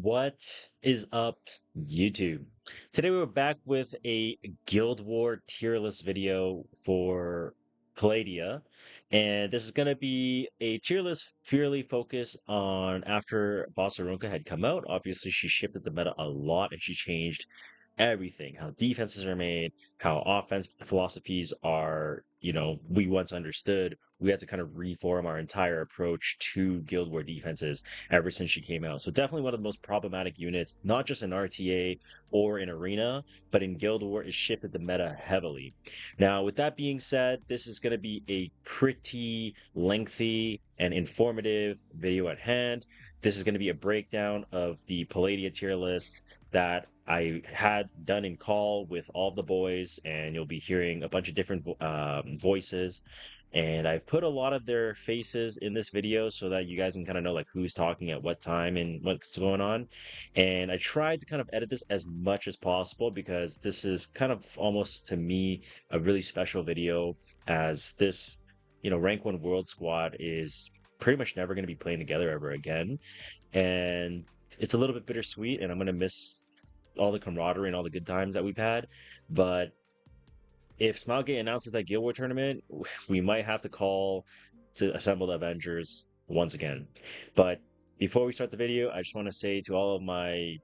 What is up, YouTube? Today we're back with a Guild War tier list video for Palladia, and this is going to be a tier list purely focused on after Boss Veronica had come out. Obviously, she shifted the meta a lot and she changed everything, how defenses are made, how offense philosophies are, we once understood. We had to kind of reform our entire approach to Guild War defenses ever since she came out. So definitely one of the most problematic units, not just in RTA or in Arena, but in Guild War, it shifted the meta heavily. Now, with that being said, this is going to be a pretty lengthy and informative video at hand. This is going to be a breakdown of the Palladia tier list that I had done in call with all the boys, and you'll be hearing a bunch of different voices. And I've put a lot of their faces in this video so that you guys can kind of know like who's talking at what time and what's going on. And I tried to kind of edit this as much as possible because this is kind of almost to me a really special video, as this, rank 1 world squad is pretty much never going to be playing together ever again. And it's a little bit bittersweet, and I'm going to miss all the camaraderie and all the good times that we've had. But if Smilegate announces that Guild War tournament, we might have to call to assemble the Avengers once again. But before we start the video, I just want to say to all of my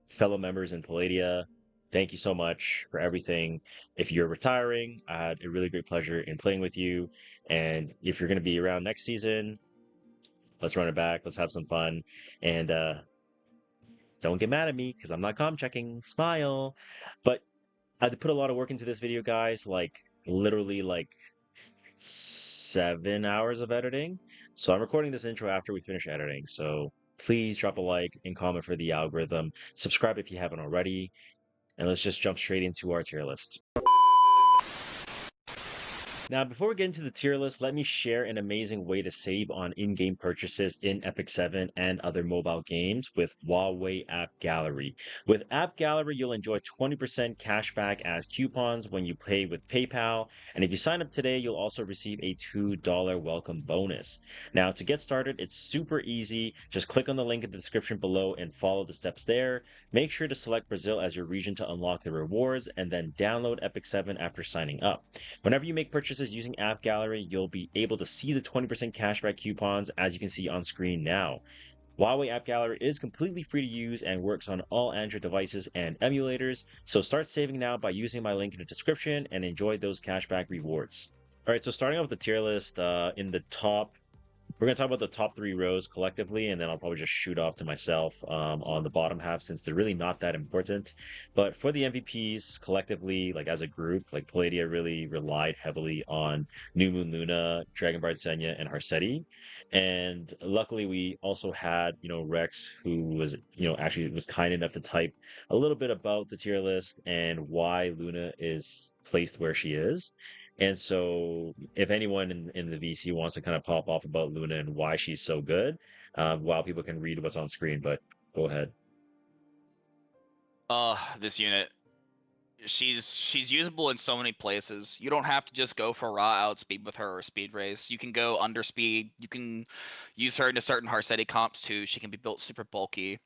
fellow members in Palladia, thank you so much for everything. If you're retiring, I had a really great pleasure in playing with you. And if you're going to be around next season, let's run it back. Let's have some fun. And don't get mad at me because I'm not comm checking. Smile. But I had to put a lot of work into this video, guys. Like literally like 7 hours of editing. So I'm recording this intro after we finish editing. So please drop a like and comment for the algorithm. Subscribe if you haven't already. And let's just jump straight into our tier list. Now, before we get into the tier list, let me share an amazing way to save on in-game purchases in Epic 7 and other mobile games with Huawei App Gallery. With App Gallery, you'll enjoy 20% cashback as coupons when you pay with PayPal, and if you sign up today, you'll also receive a $2 welcome bonus. Now, to get started, it's super easy. Just click on the link in the description below and follow the steps there. Make sure to select Brazil as your region to unlock the rewards, and then download Epic 7 after signing up. Whenever you make purchases using App Gallery, you'll be able to see the 20% cashback coupons as you can see on screen now. Huawei App Gallery is completely free to use and works on all Android devices and emulators, so start saving now by using my link in the description and enjoy those cashback rewards. Alright, so starting off with the tier list, in the top, we're going to talk about the top 3 rows collectively, and then I'll probably just shoot off to myself on the bottom half since they're really not that important. But for the MVPs collectively, like as a group, like Palladia really relied heavily on New Moon Luna, Dragonbard Senya, and Harsetti. And luckily, we also had, Rex, who was, actually was kind enough to type a little bit about the tier list and why Luna is placed where she is. And so, if anyone in the VC wants to kind of pop off about Luna and why she's so good, while people can read what's on screen, but go ahead. This unit, she's usable in so many places. You don't have to just go for raw outspeed with her or speed race. You can go underspeed. You can use her into certain Harsetti comps too. She can be built super bulky.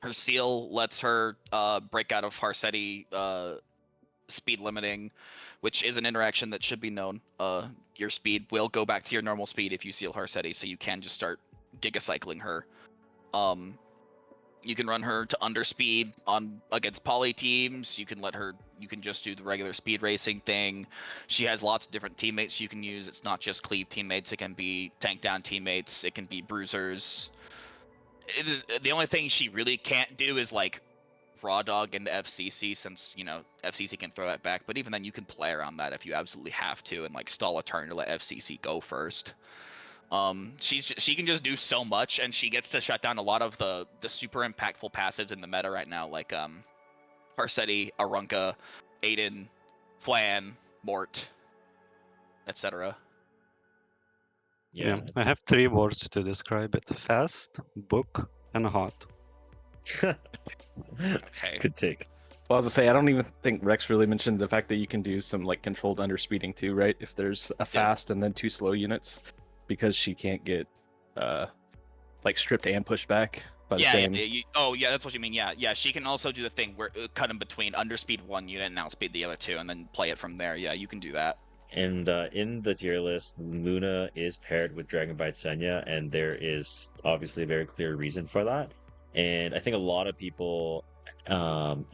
Her seal lets her break out of Harsetti speed limiting, which is an interaction that should be known. Your speed will go back to your normal speed if you seal Harsetti, so you can just start gigacycling her. You can run her to underspeed against poly teams. You can just do the regular speed racing thing. She has lots of different teammates you can use. It's not just cleave teammates. It can be tank down teammates. It can be bruisers. The only thing she really can't do is like raw dog into FCC, since FCC can throw that back. But even then, you can play around that if you absolutely have to, and like stall a turn to let FCC go first. She can just do so much, and she gets to shut down a lot of the super impactful passives in the meta right now, like Harsetti, Arunca, Aiden, Flan, Mort, etc. Yeah, I have 3 words to describe it: fast, book, and hot. Okay. Good take. Well, I was to say, I don't even think Rex really mentioned the fact that you can do some like controlled underspeeding too, right? If there's a fast and then 2 slow units, because she can't get like stripped and pushed back. by the Yeah, same. oh yeah, that's what you mean. Yeah. She can also do the thing where cut in between, underspeed one unit and outspeed the other two, and then play it from there. Yeah, you can do that. And in the tier list, Luna is paired with Dragonbite Senya, and there is obviously a very clear reason for that. And I think a lot of people,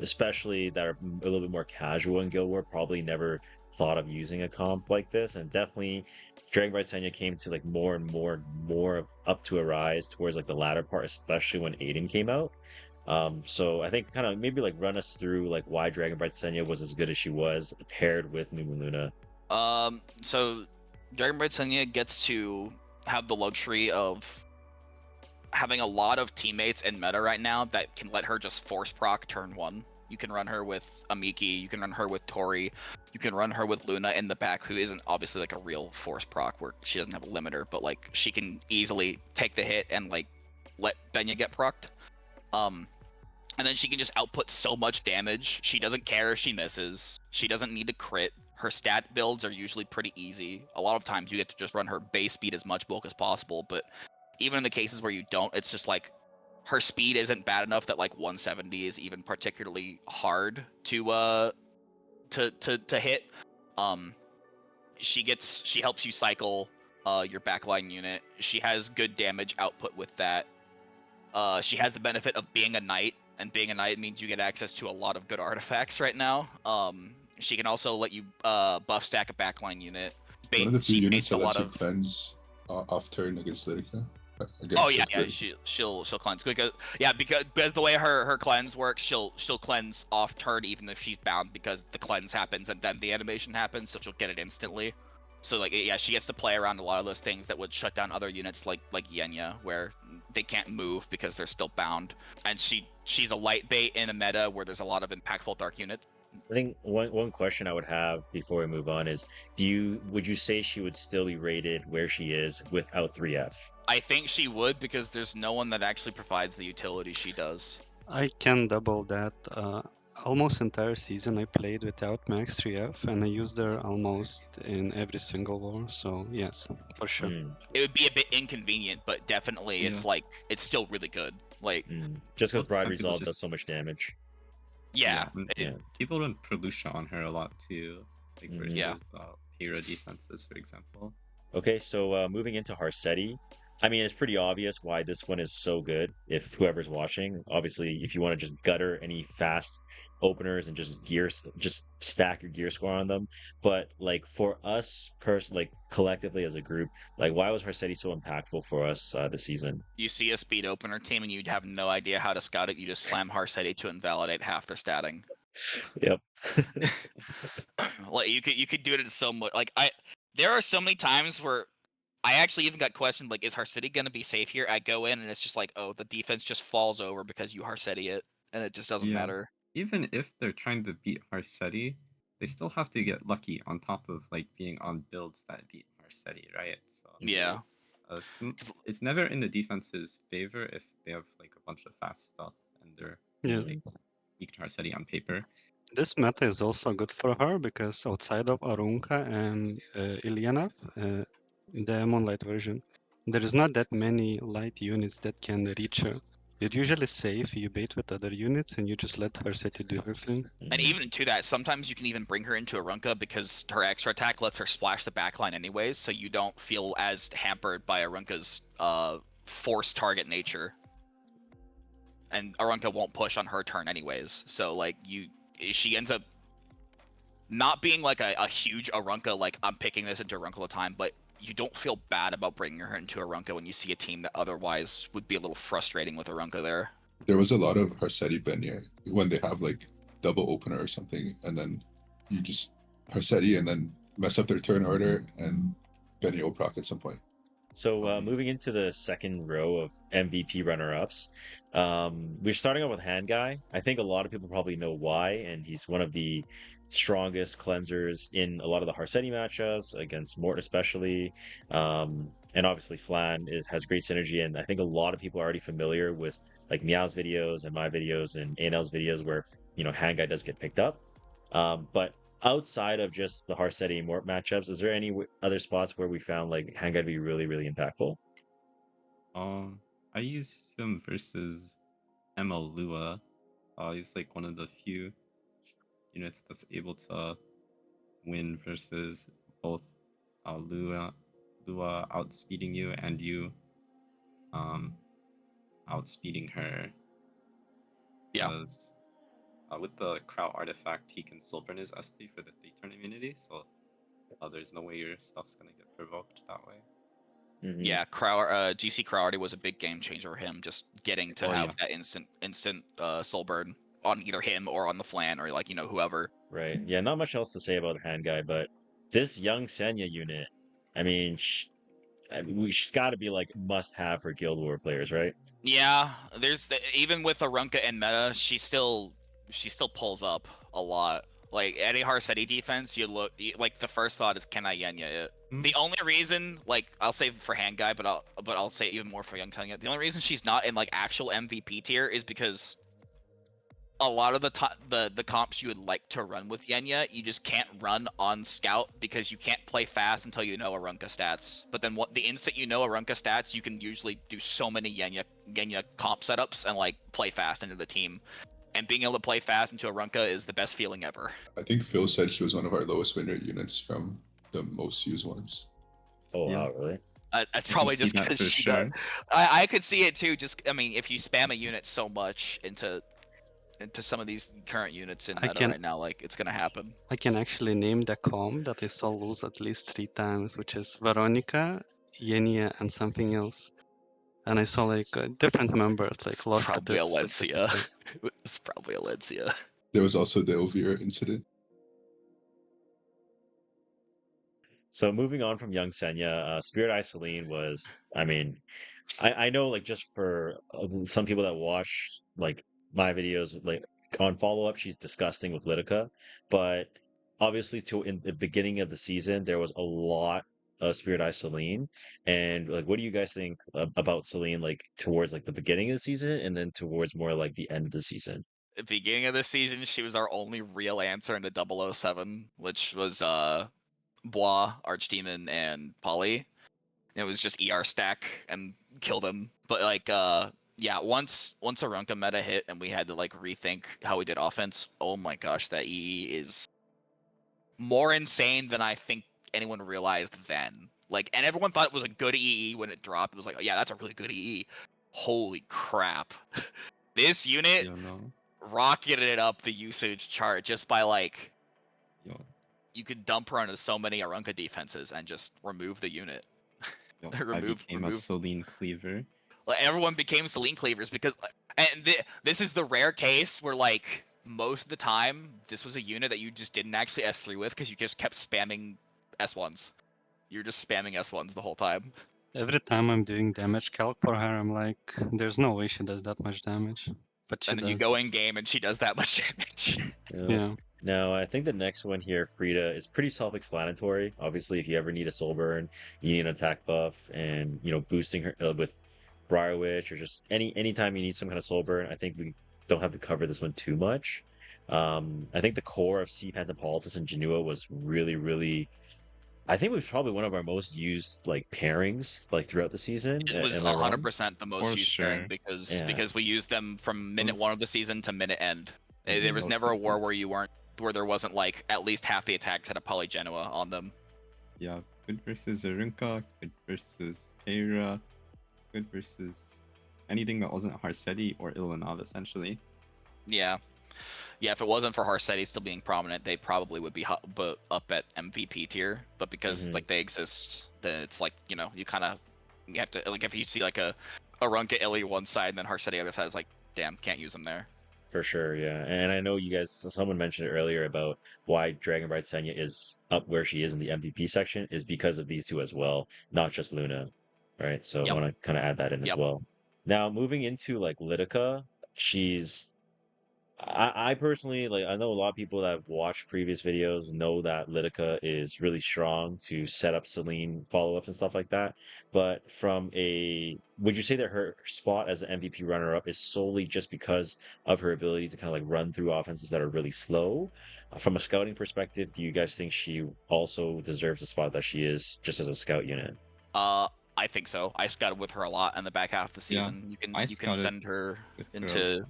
especially that are a little bit more casual in Guild War, probably never thought of using a comp like this. And definitely, Dragonbite Senya came to like more and more up to a rise towards like the latter part, especially when Aiden came out. So I think kind of maybe like run us through like why Dragonbite Senya was as good as she was paired with Mumu Luna. So Dragonbite Senya gets to have the luxury of having a lot of teammates in meta right now that can let her just force proc turn one. You can run her with Amiki, you can run her with Tori, you can run her with Luna in the back, who isn't obviously like a real force proc where she doesn't have a limiter, but like she can easily take the hit and like let Benya get procced. And then she can just output so much damage. She doesn't care if she misses. She doesn't need to crit. Her stat builds are usually pretty easy. A lot of times you get to just run her base speed as much bulk as possible, but even in the cases where you don't, it's just like her speed isn't bad enough that like 170 is even particularly hard to hit. She helps you cycle your backline unit. She has good damage output with that. She has the benefit of being a knight, and being a knight means you get access to a lot of good artifacts right now. She can also let you buff stack a backline unit. One of the few She units baits a that lets lot you of. cleanse off turn against Lidica. Oh yeah, she'll cleanse because because the way her cleanse works, she'll cleanse off turn even if she's bound, because the cleanse happens and then the animation happens, so she'll get it instantly. So like yeah, she gets to play around a lot of those things that would shut down other units like Yenya, where they can't move because they're still bound. And she's a light bait in a meta where there's a lot of impactful dark units. I think one question I would have before we move on is, would you say she would still be rated where she is without 3F? I think she would, because there's no one that actually provides the utility she does. I can double that. Almost entire season I played without max 3F, and I used her almost in every single war. So yes, for sure. It would be a bit inconvenient, but definitely it's like it's still really good. Like just because Bride Resolve does so much damage. Yeah. People run Pralusha on her a lot too, like versus hero defenses, for example. Okay, so moving into Harsetti. I mean, it's pretty obvious why this one is so good. If whoever's watching, obviously, if you want to just gutter any fast openers and just stack your gear score on them. But like for us, like collectively as a group, like why was Harsetti so impactful for us this season? You see a speed opener team and you'd have no idea how to scout it. You just slam Harsetti to invalidate half their statting. Yep. Like you could do it in so much. Like there are so many times where I actually even got questioned, like, is Harsetti gonna be safe here? I go in and it's just like, oh, the defense just falls over because you Harsetti it, and it just doesn't matter. Even if they're trying to beat Harsetti, they still have to get lucky on top of like being on builds that beat Harsetti, right? So yeah, it's never in the defense's favor if they have like a bunch of fast stuff and they're like weak to Harsetti on paper. This meta is also good for her because outside of Arunka and Ilynav, the Moonlight version, there is not that many light units that can reach her. You're usually safe, you bait with other units, and you just let Harsetti do her thing. And even to that, sometimes you can even bring her into Arunka because her extra attack lets her splash the backline anyways, so you don't feel as hampered by Arunka's force target nature. And Arunka won't push on her turn anyways, so like she ends up not being like a huge Arunka, like I'm picking this into Arunka all the time, but you don't feel bad about bringing her into Arunka when you see a team that otherwise would be a little frustrating with Arunka there. There was a lot of Harsetti Benya when they have like double opener or something, and then you just Harsetti and then mess up their turn order, and Benya will proc at some point. So moving into the second row of MVP runner-ups, we're starting off with Hand Guy. I think a lot of people probably know why, and he's one of the strongest cleansers in a lot of the Harsetti matchups against Mort especially, and obviously Flan has great synergy, and I think a lot of people are already familiar with like Meow's videos and my videos and ANL's videos where Hand Guy does get picked up, but outside of just the Harsetti and Mort matchups, is there any other spots where we found like Hand Guy to be really, really impactful? I I used him versus Emma Lua. He's like one of the few units that's able to win versus both Lua outspeeding you and you outspeeding her. Yeah. Because with the Krau artifact, he can still burn his S3 for the 3-turn immunity, so there's no way your stuff's gonna get provoked that way. Mhm. Yeah, GC Krau already was a big game changer for him, just getting to have that instant soul burn on either him or on the Flan or like, whoever. Right. Yeah, not much else to say about Hand Guy, but this young Senya unit, I mean, she's got to be like must have for Guild War players, right? Yeah, even with Arunca and meta, she still pulls up a lot. Like any Harsetti defense, like the first thought is, can I Yenya it? The only reason, like I'll say for Hand Guy, but I'll say even more for Young Senya. The only reason she's not in like actual MVP tier is because a lot of the comps you would like to run with Yenya, you just can't run on Scout because you can't play fast until you know Arunca stats. But then the instant you know Arunca stats, you can usually do so many Yenya comp setups and like play fast into the team. And being able to play fast into Arunca is the best feeling ever. I think Phil said she was one of our lowest win rate units from the most used ones. Oh wow, really? That's probably just because she does. I could see it too. I mean, if you spam a unit so much into some of these current units in meta right now, like it's gonna happen. I can actually name the comp that I saw lose at least 3 times, which is Veronica, Yenia, and something else. And I saw like different members like lost Probably it. Alencia. It's probably Alencia. There was also the Elvira incident. So moving on from Young Senya, Spirit Eye Celine was, I mean, I know like just for some people that watch like my videos, like on follow up, she's disgusting with Lidica, but obviously in the beginning of the season there was a lot of Spirit Eye Celine, and like what do you guys think about Celine like towards like the beginning of the season and then towards more like the end of the season? At the beginning of the season, she was our only real answer into 007, which was Bois, Archdemon, and Polly. It was just ER stack and kill them. But like yeah, once Arunca meta hit and we had to like rethink how we did offense, oh my gosh, that EE is more insane than I think anyone realized then. Like, and everyone thought it was a good EE when it dropped. It was like, oh, yeah, that's a really good EE. Holy crap. This unit rocketed it up the usage chart just by like you could dump her onto so many Arunca defenses and just remove the unit. I became a Celine cleaver. Like, everyone became Celine cleavers because, and this is the rare case where like most of the time this was a unit that you just didn't actually S3 with because you just kept spamming S1s. You're just spamming S1s the whole time. Every time I'm doing damage calc for her, I'm like, there's no way she does that much damage. But she and then does. You go in game and she does that much damage. Yeah. Now, I think the next one here, Frida, is pretty self-explanatory. Obviously, if you ever need a soul burn, you need an attack buff, and boosting her with Briar Witch or just anytime you need some kind of soul burn, I think we don't have to cover this one too much. I think the core of C Pentapolitis and Jenua was really, really. I think it was probably one of our most used like pairings like throughout the season. It was 100% the most used pairing because we used them from minute 1 of the season to minute end. There was never a war where there wasn't like at least half the attacks had a Poly Jenua on them. Yeah, good versus Arunca, good versus Peira, good versus anything that wasn't Harsetti or Ilynav, essentially. Yeah. Yeah, if it wasn't for Harsetti still being prominent, they probably would be up at MVP tier. But because like they exist, then it's like, you have to, like, if you see like a Arunca Illy one side and then Harsetti other side, it's like, damn, can't use them there. For sure, yeah. And I know you guys, someone mentioned it earlier about why Dragon Bride Senya is up where she is in the MVP section is because of these two as well, not just Luna, right? So I want to kind of add that in as well. Now, moving into like Lidica, I personally, like, I know a lot of people that have watched previous videos know that Lidica is really strong to set up Celine follow-ups and stuff like that. But would you say that her spot as an MVP runner-up is solely just because of her ability to kind of like run through offenses that are really slow? From a scouting perspective, do you guys think she also deserves the spot that she is just as a scout unit? I think so. I scouted with her a lot in the back half of the Yeah, season. You I can scouted send her with her. into.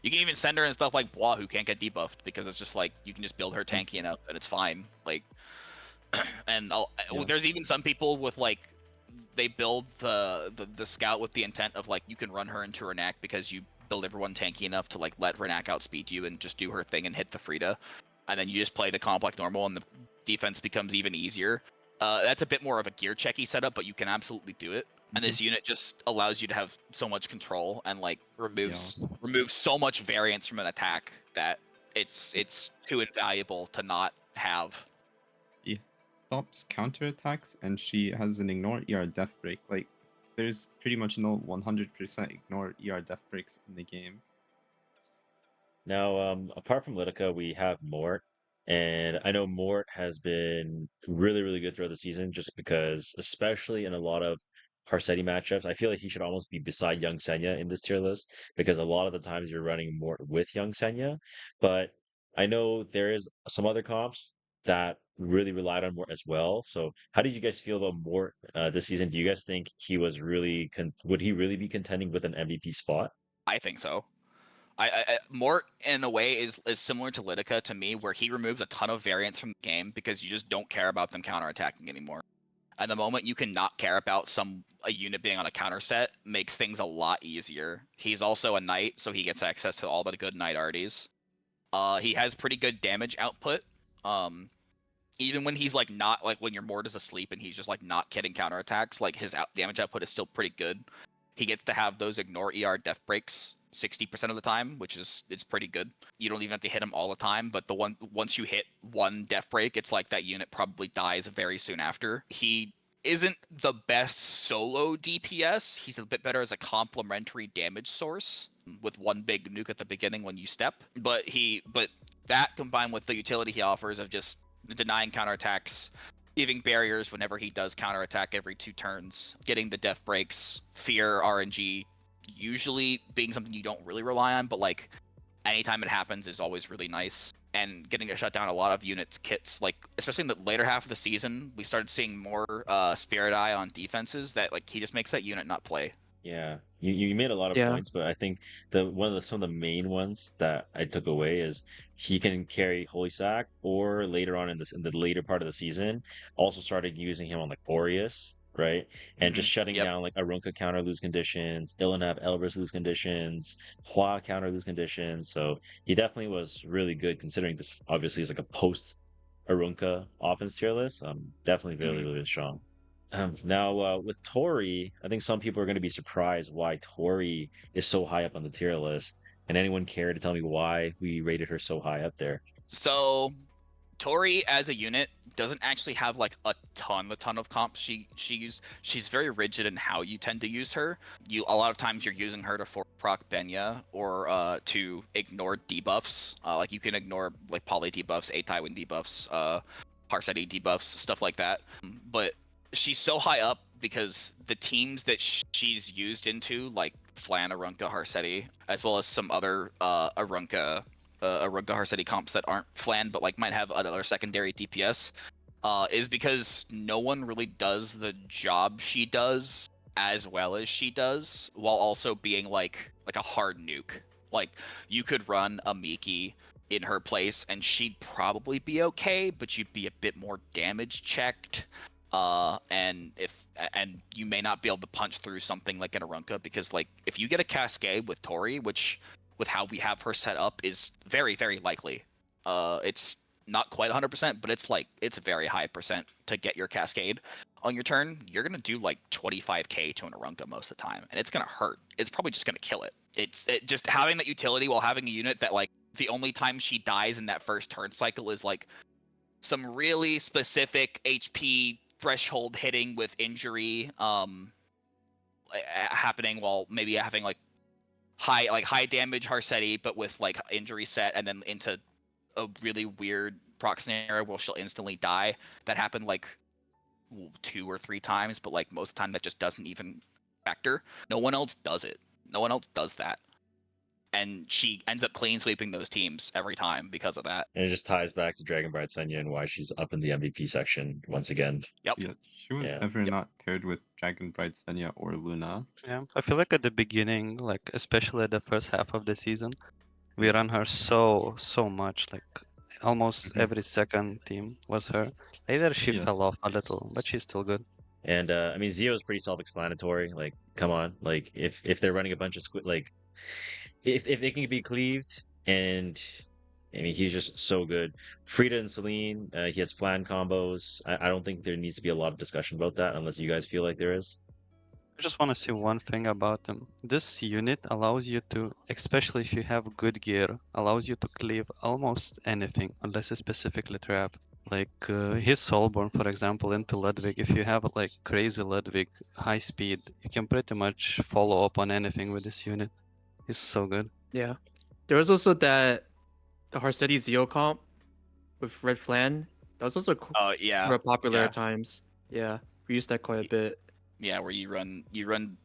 You can even send her in stuff like Bois, who can't get debuffed because it's just like you can just build her tanky enough and it's fine. Like, and Yeah. there's even some people with like they build the scout with the intent of like you can run her into Renak because you build everyone tanky enough to like let Renak outspeed you and just do her thing and hit the Frida, and then you just play the comp like normal and the defense becomes even easier. That's a bit more of a gear checky setup, but you can absolutely do it. And this unit just allows you to have so much control and like removes so much variance from an attack that it's too invaluable to not have. She stops counterattacks and she has an ignore ER death break. Like, there's pretty much no 100% ignore ER death breaks in the game. Now, apart from Lidica, we have Mort, and I know Mort has been really, really good throughout the season, just because, especially in a lot of Harsetti matchups, I feel like he should almost be beside Young Senya in this tier list, because a lot of the times you're running Mort with Young Senya. But I know there is some other comps that really relied on Mort as well. So, how did you guys feel about Mort this season? Do you guys think he was really would he really be contending with an MVP spot? I think so. I Mort in a way is similar to Lidica to me, where he removes a ton of variance from the game because you just don't care about them counterattacking anymore. And the moment you can not care about a unit being on a counter set makes things a lot easier. He's also a knight, so he gets access to all the good knight arties. He has pretty good damage output. Even when he's like not like when your Mort is asleep and he's just like not getting counterattacks, like his damage output is still pretty good. He gets to have those ignore ER death breaks 60% of the time, which is it's pretty good. You don't even have to hit him all the time, but once you hit one death break, it's like that unit probably dies very soon after. He isn't the best solo DPS. He's a bit better as a complementary damage source with one big nuke at the beginning when you step. But that combined with the utility he offers of just denying counterattacks, giving barriers whenever he does counterattack every 2 turns, getting the death breaks, fear RNG, usually being something you don't really rely on, but like anytime it happens is always really nice. And getting to shut down a lot of units kits, like especially in the later half of the season, we started seeing more Spirit Eye on defenses that like he just makes that unit not play. Yeah, you made a lot of Yeah. points, but I think some of the main ones that I took away is he can carry Holy Sack, or later on in the later part of the season, also started using him on like Aureus, right? And just shutting Yep. down like Arunca counter lose conditions, Ilynav Elbrus lose conditions, Hua counter lose conditions. So he definitely was really good considering this obviously is like a post Arunca offense tier list. Definitely really, really strong. Now, with Tori, I think some people are going to be surprised why Tori is so high up on the tier list. And anyone care to tell me why we rated her so high up there? So Tori as a unit doesn't actually have like a ton of comps she's very rigid in how you tend to use her. A lot of times you're using her to proc Benya or to ignore debuffs. Like you can ignore like poly debuffs, Tywin debuffs, Harsetti debuffs, stuff like that. But she's so high up because the teams that she's used into, like Flan, Arunca, Harsetti, as well as some other Arunca Harsetti comps that aren't Flan but like might have another secondary DPS, is because no one really does the job she does as well as she does, while also being like a hard nuke. Like you could run a Miki in her place and she'd probably be okay, but you'd be a bit more damage checked. And you may not be able to punch through something like an Arunca, because like if you get a cascade with Tori, which with how we have her set up is very, very likely. It's not quite 100%, but it's a very high percent to get your cascade on your turn. You're gonna do like 25k to an Arunca most of the time, and it's gonna hurt. It's probably just gonna kill it. Just having that utility while having a unit that like the only time she dies in that first turn cycle is like some really specific HP threshold hitting with injury happening, while maybe having like high damage Harsetti but with like injury set, and then into a really weird proc scenario where she'll instantly die. That happened like 2 or 3 times, but like most of the time that just doesn't even factor. No one else does it. No one else does that. and she ends up clean sweeping those teams every time because of that. And it just ties back to Dragon Bride Senya and why she's up in the MVP section once again. Yep. Yeah, she was Yeah. never not paired with Dragon Bride Senya or Luna. Yeah, I feel like at the beginning, like especially the first half of the season, we ran her so much. Like almost Mhm. every second team was her. Later she Yeah. fell off a little, but she's still good. And I mean, Zio is pretty self-explanatory. Like, come on, like if they're running a bunch of squid, like if they can be cleaved, and I mean, he's just so good. Frida and Celine, he has Flan combos. I don't think there needs to be a lot of discussion about that, unless you guys feel like there is. I just want to say one thing about them. This unit allows you to, especially if you have good gear, allows you to cleave almost anything unless it's specifically trapped. Like his Soulborn, for example, into Ludwig. If you have like crazy Ludwig, high speed, you can pretty much follow up on anything with this unit. He's so good. Yeah. There was also the Harsetti Zio comp with Red Flan. That was also Oh yeah. real popular yeah. at times. Yeah. We used that quite a bit. Yeah, where you run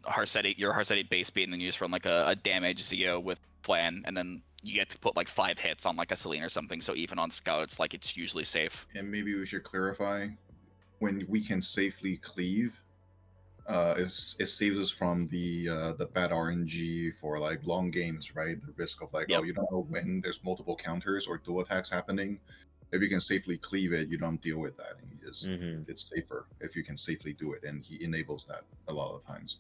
Harsetti, your Harsetti base speed, and then you just run like a damage Zio with Flan, and then you get to put like 5 hits on like a Celine or something. So even on Scout, it's like it's usually safe. And maybe we should clarify when we can safely cleave. It saves us from the bad RNG for like long games, right? The risk of like, Yep. oh, you don't know when there's multiple counters or dual attacks happening. If you can safely cleave it, you don't deal with that. And it's safer if you can safely do it, and he enables that a lot of times.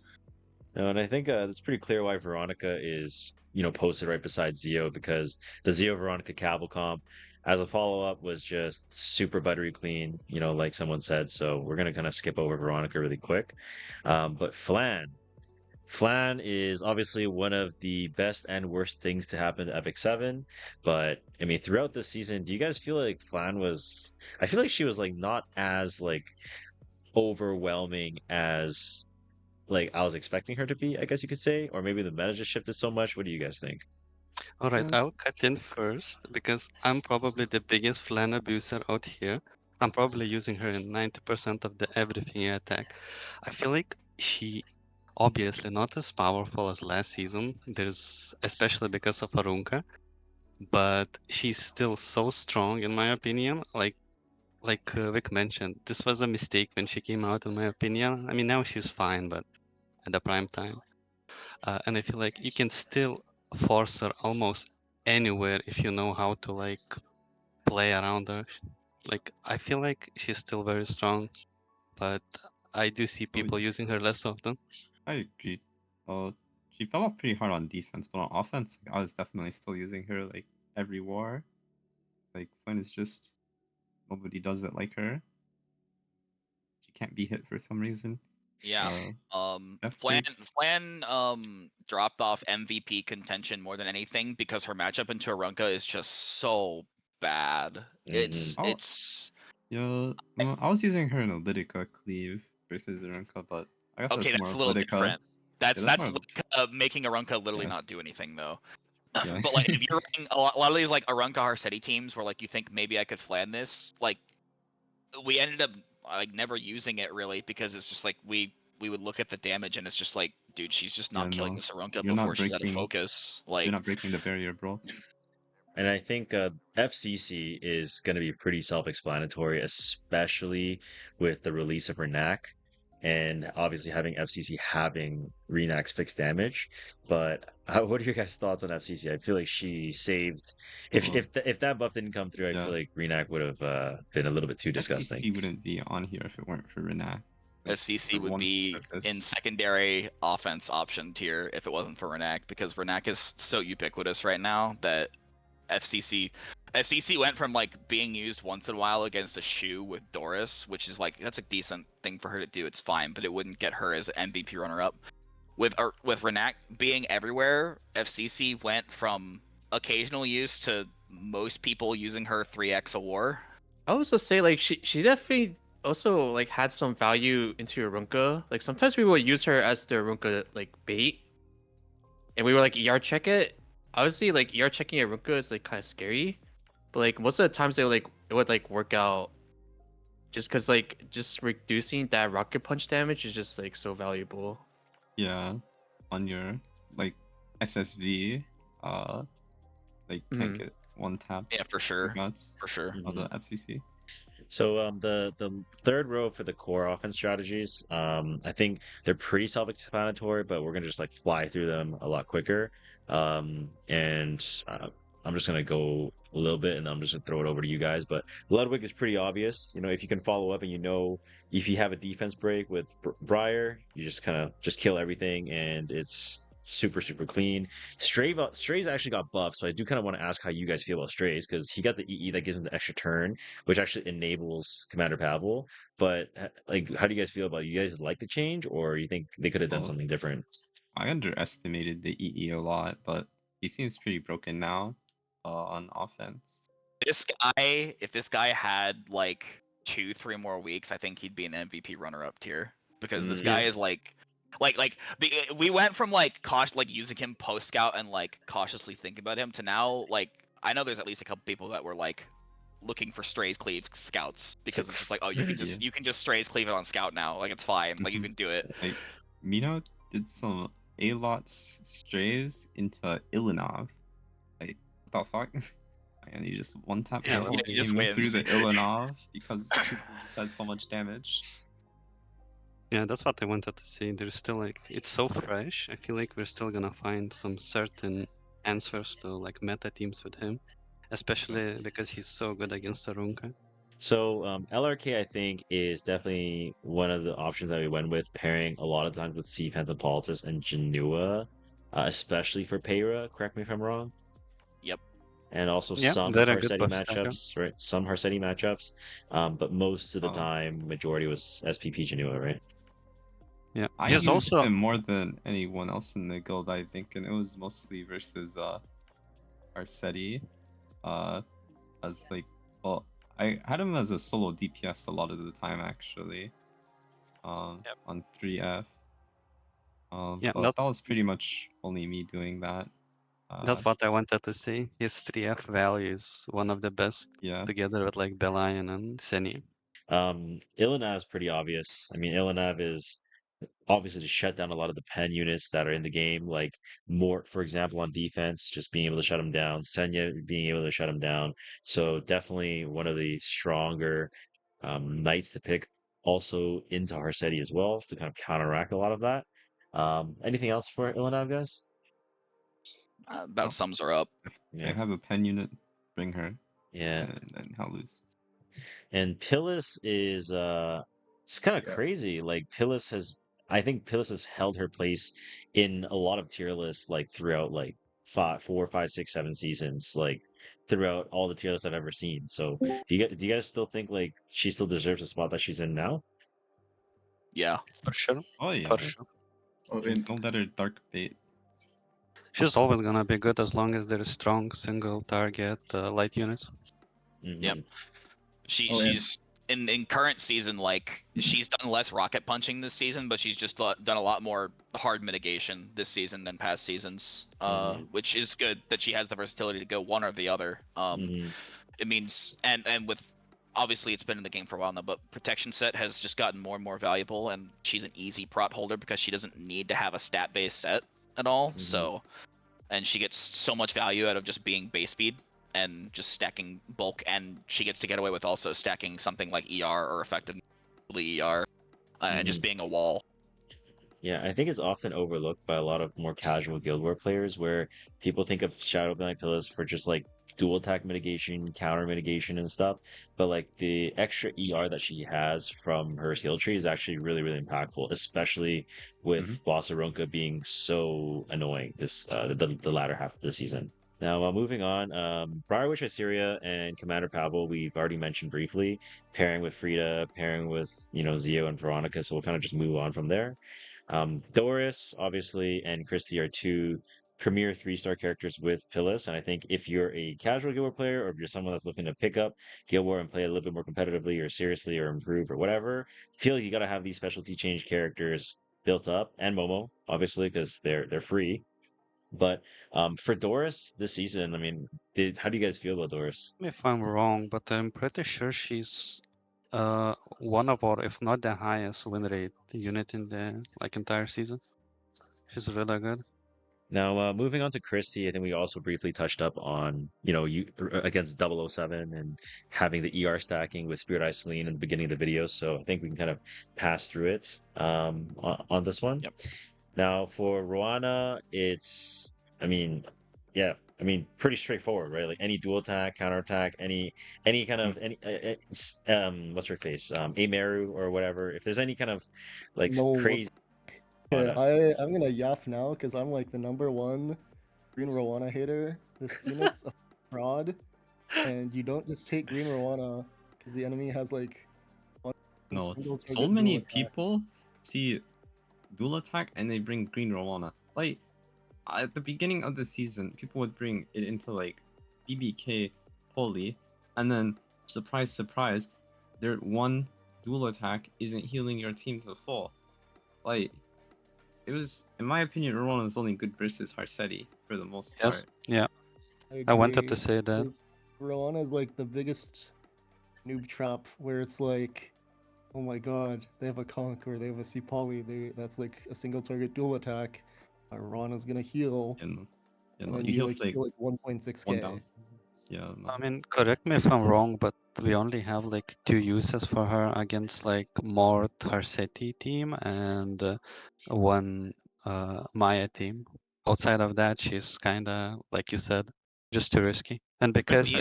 No, and I think it's pretty clear why Veronica is, posted right beside Zio, because the Zio Veronica Cavill comp as a follow-up was just super buttery clean, like someone said. So we're gonna kind of skip over Veronica really quick. But Flan is obviously one of the best and worst things to happen to Epic 7. But I mean, throughout this season, do you guys feel like Flan was, I feel like she was like not as like overwhelming as like I was expecting her to be, I guess you could say, or maybe the meta just shifted so much. What do you guys think? All right, I'll cut in first because I'm probably the biggest Flan abuser out here. I'm probably using her in 90% of the everything I attack. I feel like she obviously not as powerful as last season. There's especially because of Arunka, but she's still so strong in my opinion. Like Vic mentioned, this was a mistake when she came out in my opinion. I mean now she's fine, but at the prime time. And I feel like you can still force her almost anywhere if you know how to like play around her. Like I feel like she's still very strong, but I do see people using her less often. I agree. She fell off pretty hard on defense, but on offense, I was definitely still using her like every war. Like Flynn is just nobody does it like her. She can't be hit for some reason. Yeah. Flan Dropped off MVP contention more than anything because her matchup into Arunka is just so bad. It's yeah. I was using her in a Lidica cleave versus Arunka, but I guess okay. That's a more little Lidica. different. That's more... making Arunka literally Yeah. not do anything though. Yeah. But like if you're running a lot of these like Arunka Harsetti teams where like you think maybe I could Flan this, like we ended up like never using it really because it's just like we would look at the damage and it's just like, dude, she's just not killing this Arunka before she's out of focus. Like you're not breaking the barrier, bro. And I think FCC is going to be pretty self-explanatory, especially with the release of Renak, and obviously having FCC having Renak's fixed damage. But what are your guys' thoughts on FCC? I feel like she saved. If that buff didn't come through, I feel like Renak would have been a little bit too disgusting. FCC wouldn't be on here if it weren't for Renak. FCC would be in secondary offense option tier if it wasn't for Renak, because Renak is so ubiquitous right now that FCC went from like being used once in a while against a Choux with Doris, which is like that's a decent thing for her to do. It's fine, but it wouldn't get her as an MVP runner-up. With Renak being everywhere, FCC went from occasional use to most people using her 3x a war. I would also say like she definitely also like had some value into Arunka. Like sometimes we would use her as the Arunka like bait, and we were like ER check it. Obviously, like ER checking Arunka is like kind of scary, but like most of the times it would like work out, just because like just reducing that rocket punch damage is just like so valuable. Yeah, on your like SSV, you can just use her. Like like can't get one tap. Yeah, for sure. Guts For sure. of the FCC. So the third row for the core offense strategies, I think they're pretty self-explanatory, but we're gonna just like fly through them a lot quicker. And I'm just gonna go a little bit, and I'm just gonna throw it over to you guys. But Ludwig is pretty obvious. You know, if you can follow up, and you know, if you have a defense break with Briar, you just kind of just kill everything, and it's super clean. Straze actually got buffed, so I do kind of want to ask how you guys feel about Straze because he got the EE that gives him the extra turn, which actually enables Commander Pavel. But like, how do you guys feel about it? You guys like the change, or you think they could have done Well, something different? I underestimated the EE a lot, but he seems pretty broken now on offense. This guy, if this guy had like 2-3 more weeks, I think he'd be an MVP runner-up tier because this guy is we went from like using him post scout and like cautiously thinking about him to now like I know there's at least a couple people that were like looking for Straze cleave scouts because it's just like, oh, you can just you can just Straze cleave it on scout now, like it's fine, like you can do it. Like Mino did some A-lots Strays into Ilynav. Like what the fuck? And he just one tap he just went through wins. the Ilynav because people just had so much damage. Yeah, that's what I wanted to see. There's still like it's so fresh. I feel like we're still gonna find some certain answers to like meta teams with him, especially because he's so good against Arunka. So LRK, I think, is definitely one of the options that we went with, pairing a lot of times with C Phantom Politis and Jenua, especially for Peyra. Correct me if I'm wrong. Yep. And also Yeah, some they're a good Harsetti buff stacker. matchups, right? Some Harsetti matchups, but most of the time, majority was SPP Jenua, right? Yeah, I he's used also him more than anyone else in the guild, I think, and it was mostly versus Harsetti. As like, well, I had him as a solo DPS a lot of the time actually. On 3F. Yeah, But that was pretty much only me doing that. that's what I wanted to see. His 3F value is one of the best, together with like Belian and Senya. Ilynav is pretty obvious. I mean, Ilynav is obviously to shut down a lot of the pen units that are in the game, like Mort, for example, on defense, just being able to shut him down, Senya being able to shut him down. So definitely one of the stronger knights to pick also into Harsetti as well to kind of counteract a lot of that. Anything else for Ilynav, guys? That sums her up. They have a pen unit, bring her. Yeah. And then how lose. And Pyllis is it's kind of crazy. Like I think Pyllis has held her place in a lot of tier lists like throughout like 4, 5, 6, 7 seasons, like throughout all the tier lists I've ever seen. So do you guys still think like she still deserves the spot that she's in now? Yeah. For sure. Oh yeah. For sure. There's no better dark bait. She's always gonna be good as long as there is strong single target light units. Yep. She's in current season, like she's done less rocket punching this season, but she's just done a lot more hard mitigation this season than past seasons, which is good that she has the versatility to go one or the other. It means and with obviously it's been in the game for a while now, but protection set has just gotten more and more valuable, and she's an easy prot holder because she doesn't need to have a stat based set at all. So, and she gets so much value out of just being base speed and just stacking bulk, and she gets to get away with also stacking something like ER or effectively ER, and just being a wall. Yeah, I think it's often overlooked by a lot of more casual Guild War players, where people think of Shadow Knight Pyllis for just like dual attack mitigation, counter mitigation, and stuff. But like the extra ER that she has from her skill tree is actually really impactful, especially with Bossarunka being so annoying this the latter half of the season. Now, moving on, Briar Witch Assyria and Commander Pavel, we've already mentioned briefly, pairing with Frida, pairing with, Zio and Veronica, so we'll kind of just move on from there. Doris, obviously, and Christy are two premier 3-star characters with Pyllis, and I think if you're a casual Guild War player, or if you're someone that's looking to pick up Guild War and play a little bit more competitively or seriously or improve or whatever, I feel like you got to have these specialty change characters built up, and Momo, obviously, because they're free. But for Doris this season, I mean, how do you guys feel about Doris? If I'm wrong, but I'm pretty sure she's one of our, if not the highest win rate unit in the like entire season. She's really good. Now, moving on to Christy, I think we also briefly touched up on, you against 007 and having the ER stacking with Spirit Eye Celine in the beginning of the video. So I think we can kind of pass through it on this one. Yep. Now, for Roana, it's, I mean, yeah, pretty straightforward, right? Like any dual attack, counter attack, any kind of what's her face, Ameru or whatever. If there's any kind of like No, crazy. Okay, I'm gonna yaff now because I'm like the #1 Green Roana hater. This unit's a fraud, and you don't just take Green Roana because the enemy has like one No, single so target many dual attack. people see dual attack and they bring green Roana. Like at the beginning of the season, people would bring it into like BBK Poly, and then surprise, surprise, their one dual attack isn't healing your team to full. Like it was, in my opinion, Roana is only good versus Harsetti for the most part. Yeah. I wanted to say that. Roana is like the biggest noob trap where it's like, oh my god, they have a conk or they have a C poly, that's like a single target dual attack. Roana's gonna heal. And And then you you heal like 1.6k. 1,000. Yeah. No. I mean, correct me if I'm wrong, but we only have like 2 uses for her against like Mort Harsetti team and one Maya team. Outside of that, she's kinda, like you said, just too risky. And because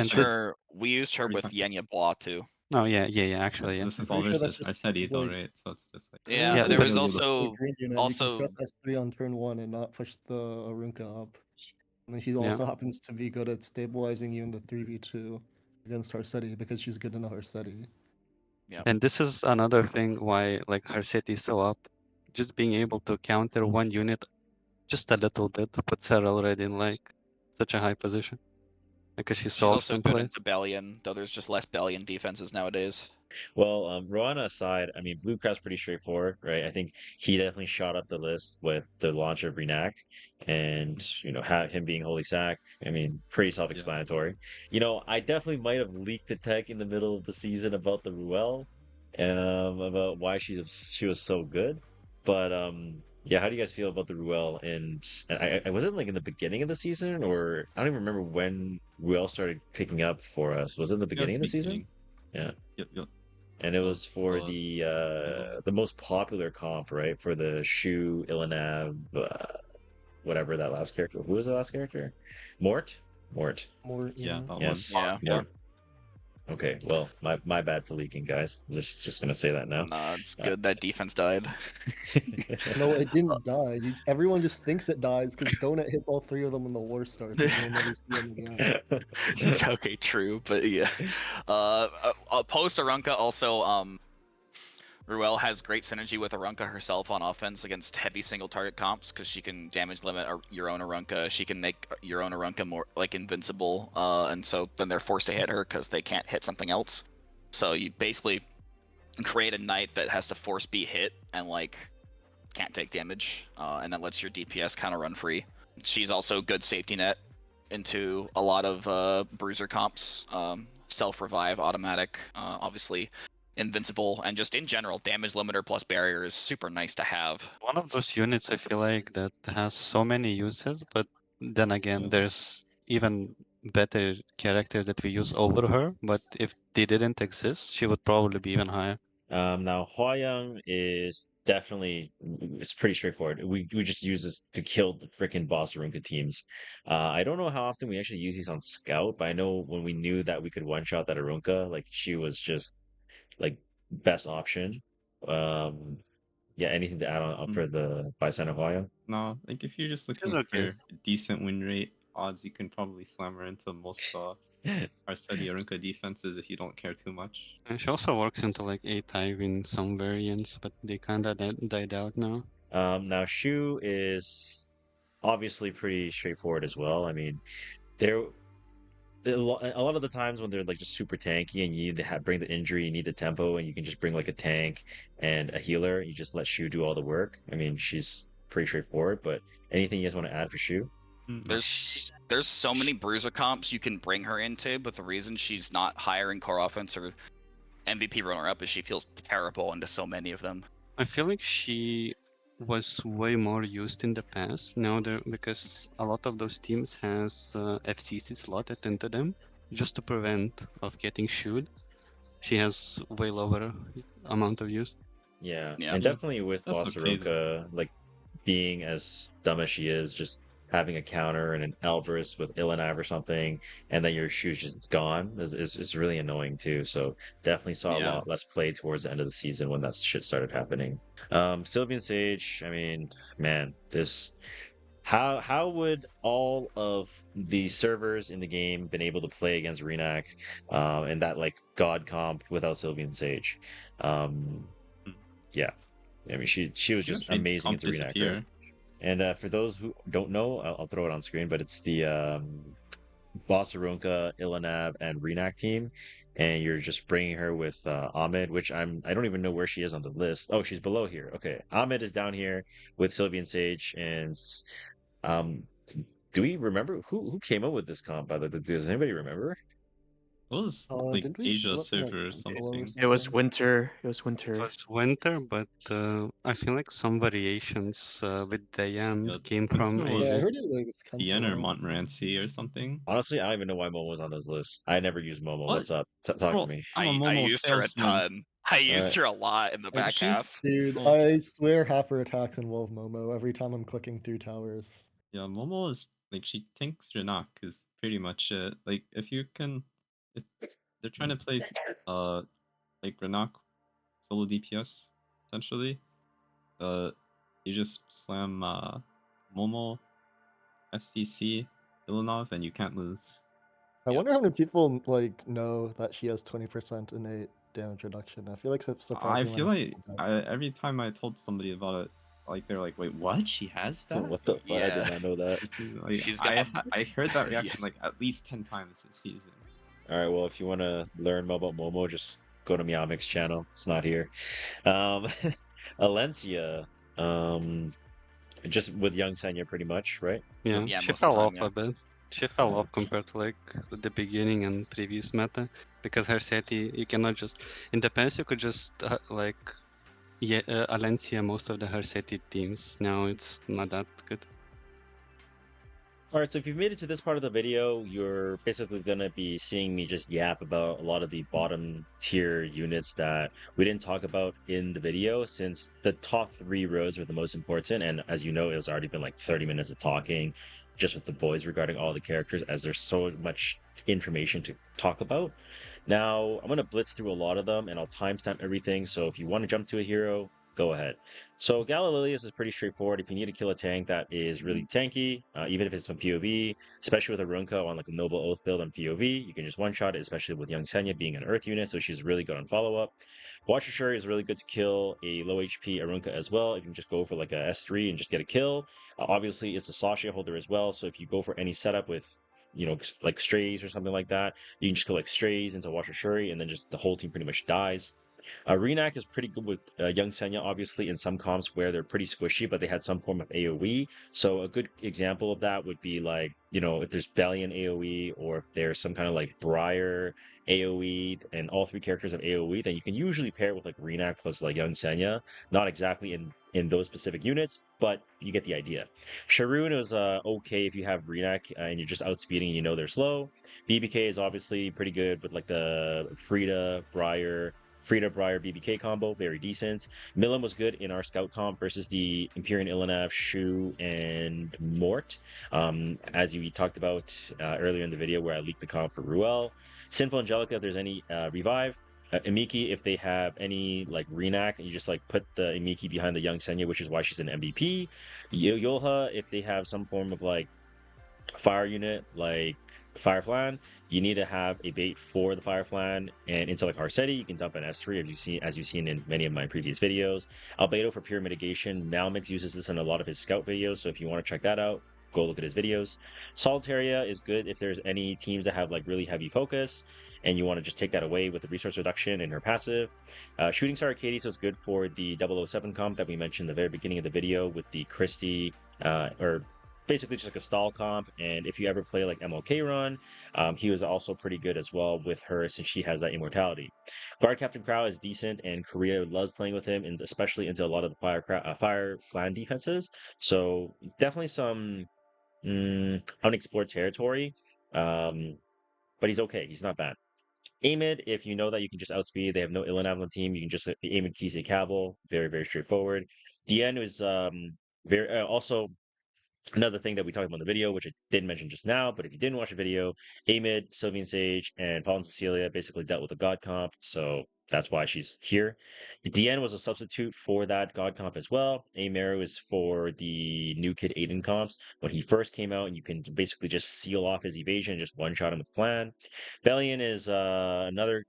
We used her with Yenya Bois too. Oh yeah, actually, yeah. This is all versus Harsetti though, right? So it's just like yeah. There was also you can press S3 on turn 1 and not push the Arunca up. And then she also happens to be good at stabilizing you in the 3v2 against Harsetti because she's good in a Harsetti. Yeah. And this is another thing why like Harsetti is so up. Just being able to counter one unit just a little bit puts her already in like such a high position. Because she's so also often good played. into Bellion, though there's just less Bellion defenses nowadays. Well, Roana aside, Blue Crow's pretty straightforward, right? I think he definitely shot up the list with the launch of Renac, and him being Holy Sack. Pretty self-explanatory. I definitely might have leaked the tech in the middle of the season about the Ruele, about why she was so good. But yeah, how do you guys feel about the Ruele? And I wasn't like in the beginning of the season, or I don't even remember when Ruele started picking up for us. Was it in the beginning of the season? Yeah. Yep. And it was for the most popular comp, right? For the Choux, Ilynav, whatever that last character. Who was the last character? Mort. Yeah. Yes. Yeah. Mort. Okay. Well, my bad for leaking, guys. Just gonna say that now. Nah, it's good that defense died. No, it didn't die. Everyone just thinks it dies because Donut hits all 3 of them when the war starts. And you'll never see them again. Okay, true, but yeah. Post Arunca also, Ruele has great synergy with Arunca herself on offense against heavy single target comps because she can damage limit your own Arunca. She can make your own Arunca more like invincible, and so then they're forced to hit her because they can't hit something else. So you basically create a knight that has to force be hit and like can't take damage, and that lets your DPS kind of run free. She's also good safety net into a lot of bruiser comps, self revive, automatic, obviously invincible, and just in general damage limiter plus barrier is super nice to have. One of those units I feel like that has so many uses, but then again there's even better characters that we use over her, but if they didn't exist, she would probably be even higher. Now Hwayoung is definitely, it's pretty straightforward. We just use this to kill the freaking boss Arunca teams. I don't know how often we actually use these on Scout, but I know when we knew that we could one-shot that Arunca, like she was just like best option. Yeah, anything to add on for the Bystander Hwayoung? No, like if you're just looking for decent win rate odds, you can probably slam her into most Harsetti Arunca defenses if you don't care too much. And she also works into like 8-5 in some variants, but they kinda died out now. Now Choux is obviously pretty straightforward as well. A lot of the times when they're like just super tanky and you need to bring the injury, you need the tempo, and you can just bring like a tank and a healer. You just let Choux do all the work. She's pretty straightforward. But anything you guys want to add for Choux? There's so many bruiser comps you can bring her into, but the reason she's not higher in core offense or MVP runner up is she feels terrible into so many of them. I feel like she was way more used in the past. Now because a lot of those teams has FCC slotted into them just to prevent of getting shoot. She has way lower amount of use. Yeah, Yeah. and Yeah, definitely with that's okay though. Vasaruka, like being as dumb as she is, just having a counter and an Elbrus with Ilynav or something, and then your shoe's just gone is really annoying too. So definitely saw a Yeah. lot less play towards the end of the season when that shit started happening. Sylvan Sage, I mean, man, this how would all of the servers in the game been able to play against Renak and that like god comp without Sylvan Sage? Um, Hmm. yeah, I mean she was She just made the amazing comp into Renak, right? disappear. And for those who don't know, I'll throw it on screen, but it's the Vasaruka, Ilynav, and Renak team, and you're just bringing her with Ahmed, which I don't even know where she is on the list. Oh, she's below here. Okay, Ahmed is down here with Sylvian Sage, and um, do we remember who came up with this comp? By the way, does anybody remember? It was like Didn't we Asia steal it from like server or Buffalo or something. It was something? winter. It was It winter. was winter, but I feel like some variations with Diane Yeah, came from winter Yeah, I Asia. was heard it like was Diana or canceled. Montmorancy or something. Honestly, I don't even know why Momo's on this list. I never use Momo. What? What's up? Talk to Bro, me. I'm a I Momo used her a salesman. ton. I All used right. her a lot in the Like, back she's- half. Dude, Oh. I swear half her attacks involve Momo every time I'm clicking through towers. Yeah, Momo is like she tanks Renak is pretty much it. Like if you can, if they're trying to place like Renak solo DPS essentially, you just slam Momo, SCC, Ilynav, and you can't lose. I Yep. wonder how many people like know that she has 20% innate damage reduction. I feel like it's I surprising. feel like every time I told somebody about it, like they're like, "Wait, what? She has that?" What the fuck? I did Yeah. not know that. This is, like, She's got- I heard that Yeah. reaction like at least 10 times this season. All right. Well, if you want to learn more about Momo, just go to Miamic's channel. It's not here. Alencia, just with young Senya, pretty much, right? Yeah, Yeah, she most of the fell time, off yeah. a bit. She fell off compared to like the beginning and previous meta because Harsetti you cannot just in the past you could just Alencia most of the Harsetti teams. Now it's not that good. All right, so if you've made it to this part of the video, you're basically going to be seeing me just yap about a lot of the bottom tier units that we didn't talk about in the video, since the top 3 rows were the most important. And as you know, it's already been like 30 minutes of talking just with the boys regarding all the characters, as there's so much information to talk about. Now, I'm going to blitz through a lot of them and I'll timestamp everything. So if you want to jump to a hero, go ahead. So Gala Lilias is pretty straightforward. If you need to kill a tank that is really tanky, even if it's on POV, especially with a Runka on like a Noble Oath build on POV, you can just one-shot it, especially with young Senya being an Earth unit, so she's really good on follow-up. Watcher Shuri is really good to kill a low HP Arunka as well. You can just go for like a S3 and just get a kill. Obviously, it's a Sasha holder as well, so if you go for any setup with, you know, like Straze or something like that, you can just go like Straze into Watcher Shuri, and then just the whole team pretty much dies. Renak is pretty good with young Senya, obviously, in some comps where they're pretty squishy, but they had some form of AoE. So a good example of that would be like, you know, if there's Valiant AoE or if there's some kind of like Briar AoE and all 3 characters have AoE, then you can usually pair it with like Renak plus like young Senya. Not exactly in those specific units, but you get the idea. Sharoon is okay if you have Renak and you're just outspeeding and you know they're slow. BBK is obviously pretty good with like the Frida, Briar, BBK combo, very decent. Milim was good in our scout comp versus the Empyrean Ilynav, Choux, and Mort. As we talked about earlier in the video where I leaked the comp for Ruele. Sinful Angelica, if there's any revive. Emiki, if they have any like Renak, you just like put the Emiki behind the young Senya, which is why she's an MVP. Yolha, if they have some form of like fire unit like Fire Flan, you need to have a bait for the Fire Flan, and into like Harsetti, you can dump an S3 as you've seen in many of my previous videos. Albedo for pure mitigation. Malmix uses this in a lot of his scout videos, so if you want to check that out, go look at his videos. Solitaria is good if there's any teams that have like really heavy focus and you want to just take that away with the resource reduction in her passive. Shooting Star Arcadius is good for the 007 comp that we mentioned in the very beginning of the video with the Christy, or basically just like a stall comp. And if you ever play like MLK run, he was also pretty good as well with her since she has that immortality. Guard Captain Krau is decent, and Korea loves playing with him, and especially into a lot of the fire Flan defenses. So definitely some unexplored territory. But he's okay. He's not bad. Amid, if you know that you can just outspeed, they have no Ilynav on the team, you can just Amid Kise Cavill. Very, very straightforward. Dien is very also another thing that we talked about in the video, which I didn't mention just now, but if you didn't watch the video, Amid, Sylvan Sage, and Fallen Cecilia basically dealt with a god comp, so that's why she's here. Dien was a substitute for that god comp as well. Amaru is for the new kid Aiden comps. When he first came out, and you can basically just seal off his evasion and just one-shot him with Flan. Bellion is another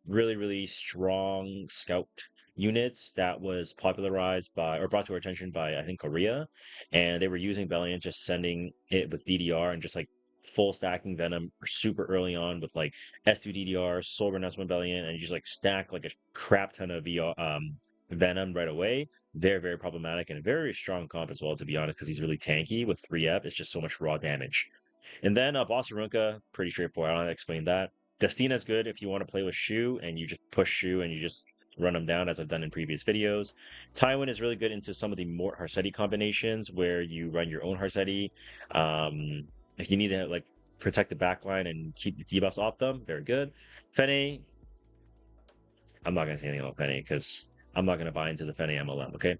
really, really strong scout unit that was popularized by or brought to our attention by I think Korea, and they were using Bellion, just sending it with DDR and just like full stacking Venom super early on with like S2 DDR, Solar S1 Bellion, and you just like stack like a crap ton of Venom right away. Very, very problematic and a very strong comp as well, to be honest, because he's really tanky with 3F. It's just so much raw damage. And then Boss Arunca, pretty straightforward. I don't have to explain that. Destina's good if you want to play with Choux and you just push Choux and you just run them down, as I've done in previous videos. Tywin is really good into some of the Mort Harsetti combinations where you run your own Harsetti. If you need to like protect the backline and keep the debuffs off them, very good. Fene, I'm not gonna say anything about Fene because I'm not gonna buy into the Fene MLM. Okay.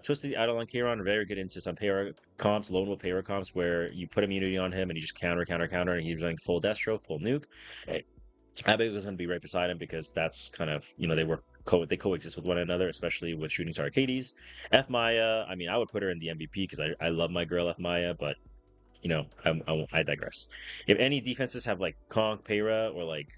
Twisted Eidolon Chiron are very good into some para comps, lone wolf para comps, where you put immunity on him and he just counter, and he's running full Destro, full nuke. Abigail is going to be right beside him because that's kind of, they coexist with one another, especially with Shooting Star Arcades. F Maya, I mean, I would put her in the MVP because I love my girl F Maya, but I digress. If any defenses have like Conk, Para, or like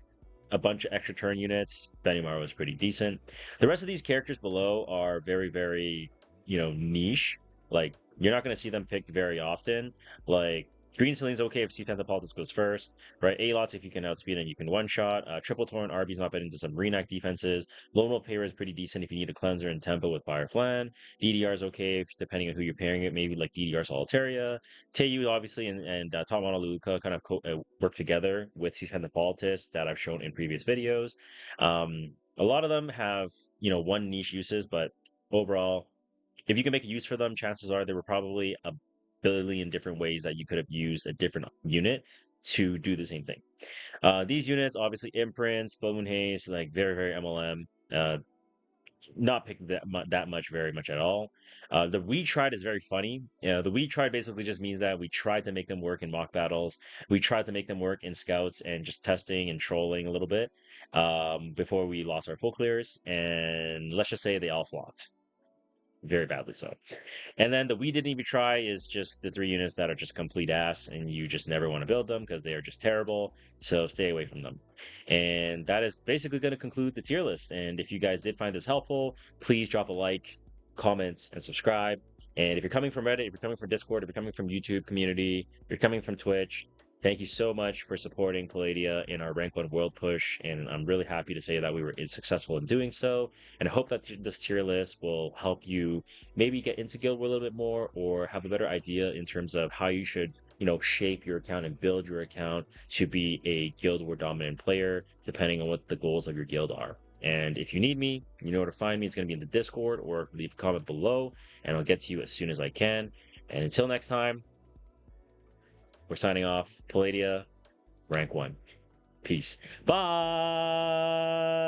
a bunch of extra turn units, Benimaru is pretty decent. The rest of these characters below are very, very, niche. Like, you're not going to see them picked very often. Like, Green Celine's okay if C10 Politics goes first, right? A-Lots if you can outspeed and you can one-shot. Triple Torrent RB's not bad into some Renac defenses. Lone Wolf Para is pretty decent if you need a cleanser and tempo with Fire Flan. DDR is okay if, depending on who you're pairing it, maybe like DDR Solitaria. Teiyu obviously and Top Model Lidica kind of work together with C10 Politics that I've shown in previous videos. A lot of them have, one niche uses, but overall, if you can make a use for them, chances are there were probably a billion different ways that you could have used a different unit to do the same thing. These units, obviously, imprints, Full Moon Haze, like very, very MLM. Not picked that much, very much at all. The we tried is very funny. The we tried basically just means that we tried to make them work in mock battles. We tried to make them work in scouts and just testing and trolling a little bit before we lost our full clears. And let's just say they all flopped. Very badly so. And then the we didn't even try is just the 3 units that are just complete ass and you just never want to build them because they are just terrible. So stay away from them. And that is basically going to conclude the tier list. And if you guys did find this helpful, please drop a like, comment, and subscribe. And if you're coming from Reddit, if you're coming from Discord, if you're coming from YouTube community, if you're coming from Twitch, thank you so much for supporting Palladia in our Rank 1 World push, and I'm really happy to say that we were successful in doing so, and I hope that this tier list will help you maybe get into Guild War a little bit more, or have a better idea in terms of how you should, shape your account and build your account to be a Guild War dominant player, depending on what the goals of your guild are. And if you need me, you know where to find me. It's going to be in the Discord, or leave a comment below, and I'll get to you as soon as I can. And until next time, we're signing off. Palladia, Rank 1. Peace. Bye!